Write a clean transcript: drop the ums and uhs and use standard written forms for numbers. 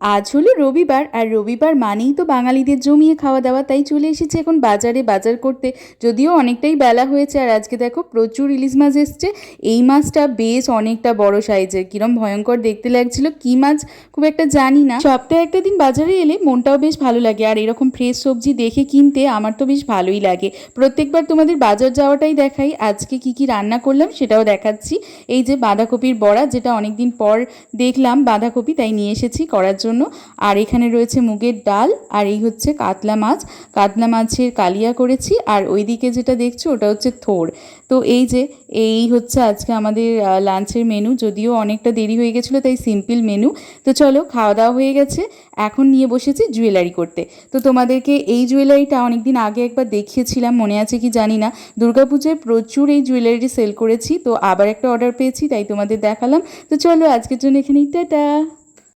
আজ হলো রবিবার, আর রবিবার মানেই তো বাঙালিদের জমিয়ে খাওয়া দাওয়া। তাই চলে এসেছি এখন বাজারে বাজার করতে। যদিও অনেকটাই বেলা হয়েছে, আর আজকে দেখো প্রচুর ইলিশ মাছ এসছে। এই মাছটা বেশ অনেকটা বড় সাইজের, কিরম ভয়ঙ্কর দেখতে লাগছিল। কি মাছ খুব একটা জানি না। সপ্তাহে একটা দিন বাজারে এলে মনটাও বেশ ভালো লাগে, আর এরকম ফ্রেশ সবজি দেখে কিনতে আমার তো বেশ ভালোই লাগে। প্রত্যেকবার তোমাদের বাজার যাওয়াটাই দেখাই, আজকে কি কি রান্না করলাম সেটাও দেখাচ্ছি। এই যে বাঁধাকপির বড়া, যেটা অনেকদিন পর দেখলাম বাঁধাকপি, তাই নিয়ে এসেছি করার জন্য। আর এখানে রয়েছে মুগের ডাল, আর এই হচ্ছে কাতলা মাছ। কাতলা মাছের কালিয়া করেছি, আর ওইদিকে যেটা দেখছো ওটা হচ্ছে থোর। তো এই যে এই হচ্ছে আজকে আমাদের লাঞ্চের মেনু। যদিও অনেকটা দেরি হয়ে গেছিলো, তাই সিম্পল মেনু। তো চলো, খাওয়া দাওয়া হয়ে গেছে, এখন নিয়ে বসেছি জুয়েলারি করতে। তো তোমাদেরকে এই জুয়েলারিটা অনেকদিন আগে একবার দেখিয়েছিলাম, মনে আছে কি জানি না। দুর্গাপুজোয় প্রচুর এই জুয়েলারি সেল করেছি, তো আবার একটা অর্ডার পেয়েছি, তাই তোমাদের দেখালাম। তো চলো, আজকের জন্য এখানেই টাটা।